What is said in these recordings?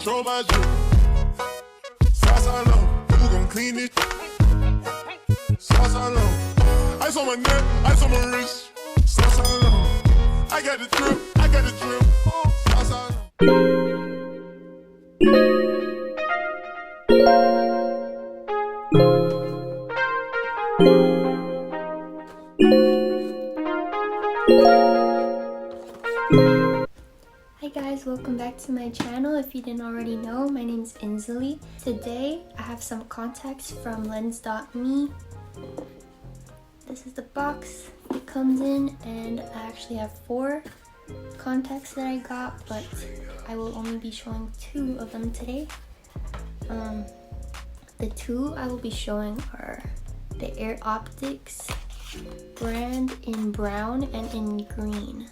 control my drip. Sauce all on, who gon' clean it? Sauce all on. Ice on my neck, ice on my wrist. Sauce all on. I got the drip, I got the drip. Sauce all on. Hi guys, welcome back to my channel. If you didn't already know, my name is Inzali. Today I have some contacts from Lens.me. This is the box it comes in, and I actually have 4 contacts that I got, but I will only be showing 2 of them today. The 2 I will be showing are the Optix brand in brown and in green.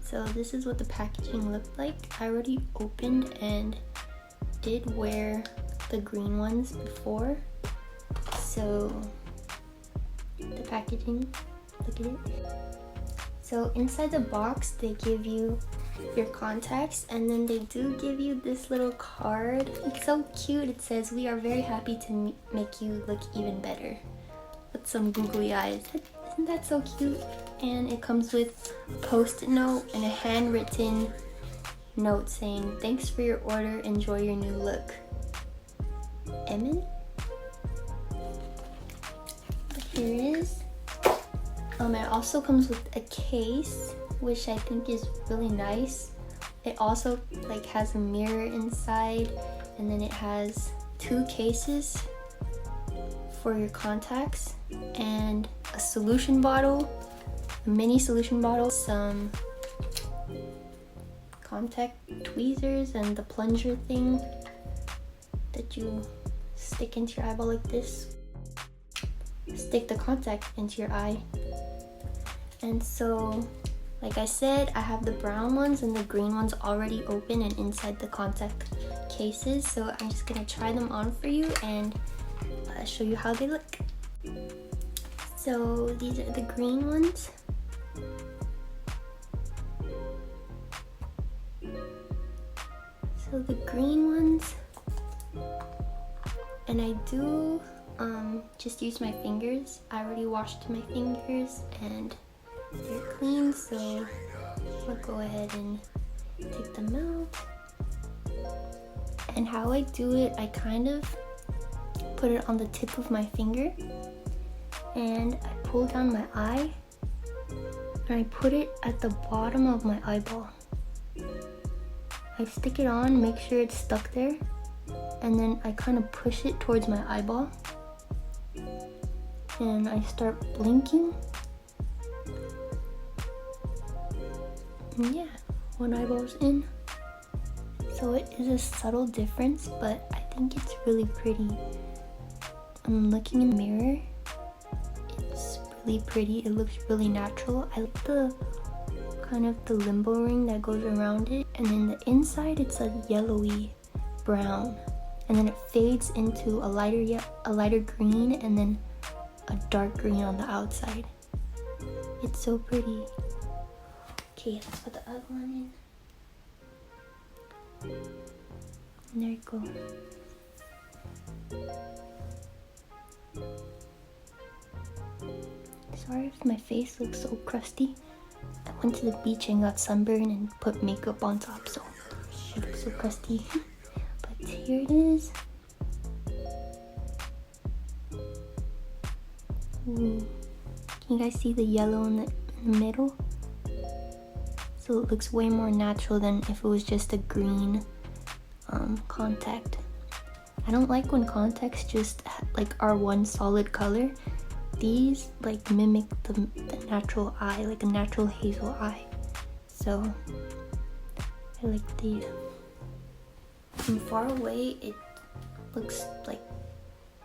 So this is what the packaging looked like. I already opened and did wear the green ones before. So the packaging, look at it. So inside the box they give you your contacts, and then they do give you this little card. It's so cute. It says, "We are very happy to make you look even better," with some googly eyes. Isn't that so cute? And it comes with a post-it note and a handwritten note saying, "Thanks for your order, enjoy your new look. Emin?" But here it is. It also comes with a case, which I think is really nice. It also has a mirror inside, and then it has 2 cases for your contacts and a solution bottle, a mini solution bottle, some contact tweezers, and the plunger thing that you stick into your eyeball like this. Stick the contact into your eye. And so, like I said, I have the brown ones and the green ones already open and inside the contact cases. So I'm just gonna try them on for you and show you how they look. So these are the green ones. So the green ones, and I do just use my fingers. I already washed my fingers and they're clean, so I'll go ahead and take them out. And how I do it, I kind of put it on the tip of my finger and I pull down my eye and I put it at the bottom of my eyeball. I stick it on, make sure it's stuck there, and then I kind of push it towards my eyeball and I start blinking. And yeah, one eyeball's in. So it is a subtle difference, but I think it's really pretty. I'm looking in the mirror. It's really pretty. It looks really natural. I like the kind of the limbo ring that goes around it, and then the inside it's a yellowy brown, and then it fades into a lighter green, and then a dark green on the outside. It's so pretty. Okay, let's put the other one in. And there you go. Sorry if my face looks so crusty. I went to the beach and got sunburned and put makeup on top, so it looks so crusty. But here it is. Ooh. Can you guys see the yellow in the middle? So it looks way more natural than if it was just a green contact. I don't like when contacts just are one solid color. These mimic the natural eye, like a natural hazel eye. So I like these. From far away it looks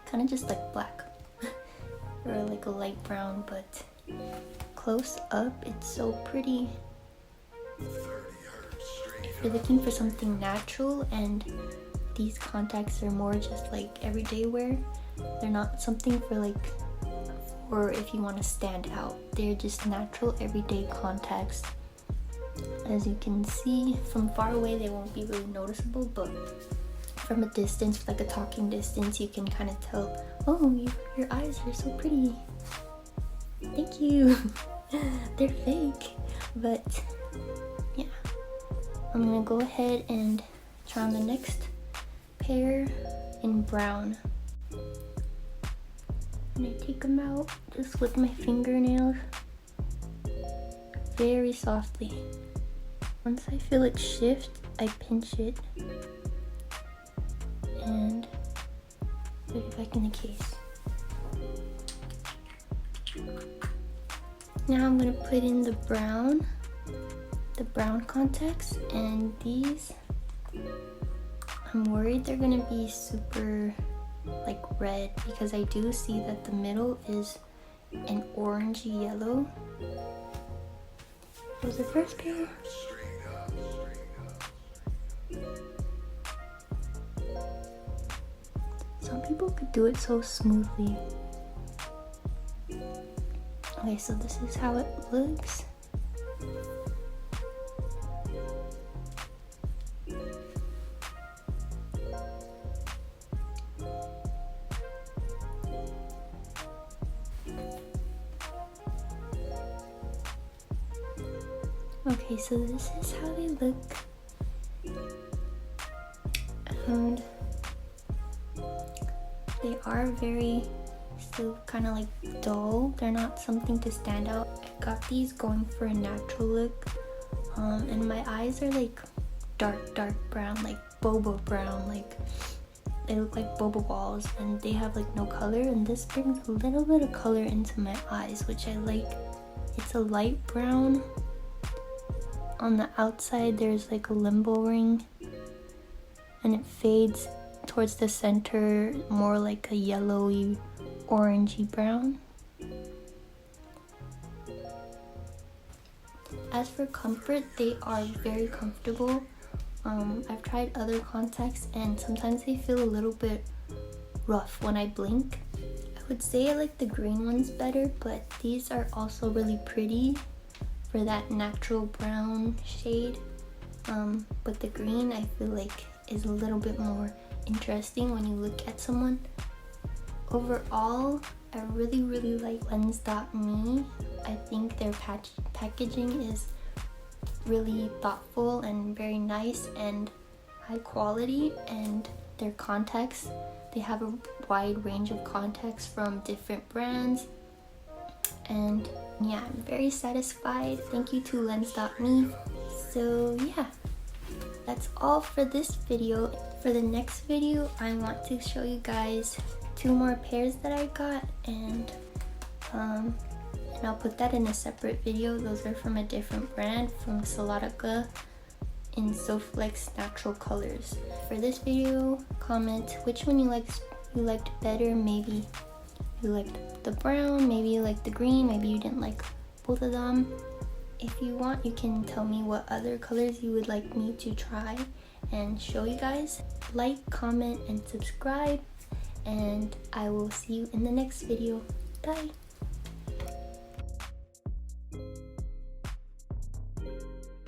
kind of just like black or like a light brown, but close up it's so pretty. If you're looking for something natural and these contacts are more just everyday wear, they're not something for or if you want to stand out, they're just natural everyday contacts. As you can see, from far away they won't be really noticeable, but from a distance, like a talking distance, you can kind of tell, oh, your eyes are so pretty. Thank you. They're fake, but yeah. I'm gonna go ahead and try on the next pair in brown. I'm gonna take them out just with my fingernails, very softly. Once I feel it shift, I pinch it and put it back in the case. Now I'm gonna put in the brown contacts, and these, I'm worried they're gonna be super like red, because I do see that the middle is an orangey yellow. Was the first pair? Some people could do it so smoothly. Okay, so this is how it looks. Okay, so this is how they look. And they are very still kind of like dull. They're not something to stand out. I got these going for a natural look. And my eyes are like dark brown, like boba brown, like they look like boba balls, and they have like no color, and this brings a little bit of color into my eyes, which I like. It's a light brown. On the outside there's like a limbo ring, and it fades towards the center more like a yellowy orangey brown. As for comfort, they are very comfortable. I've tried other contacts and sometimes they feel a little bit rough when I blink. I would say I like the green ones better, but these are also really pretty for that natural brown shade. But the green I feel like is a little bit more interesting when you look at someone. Overall, I really like Lens.me. I think their packaging is really thoughtful and very nice and high quality, and their contacts, they have a wide range of contacts from different brands, and yeah, I'm very satisfied. Thank you to Lens.me. So yeah, that's all for this video. For the next video, I want to show you guys 2 more pairs that I got, and I'll put that in a separate video. Those are from a different brand, from Solarica in Soflex Natural Colors. For this video, comment which one you liked better. Maybe you liked the brown, maybe you liked the green, maybe you didn't like both of them. If you want, you can tell me what other colors you would like me to try and show you guys. Like, comment, and subscribe, and I will see you in the next video. Bye!